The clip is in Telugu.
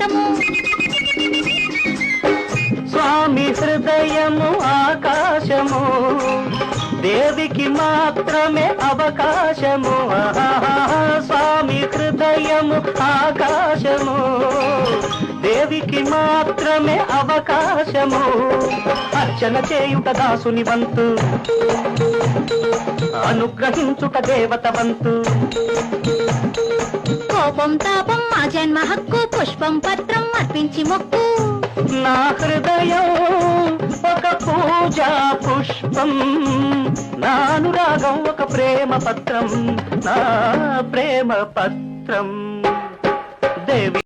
పర్వతము. స్వామి హృదయము ఆకాశము, దేవికి మాత్రమే అవకాశము. స్వామి హృదయము ఆకాశము, దేవికి మాత్రమే అవకాశము. అర్చన చేయుట దాసుని వంతు, అనుగ్రహించుట దేవత వంతు. కోపం తాపం మా జన్మ హక్కు, పుష్పం పత్రం అర్పించి మొక్కు. నా హృదయం ఒక పూజా పుష్పం, నా అనురాగం ఒక ప్రేమ పత్రం, నా ప్రేమ పత్రం. దేవి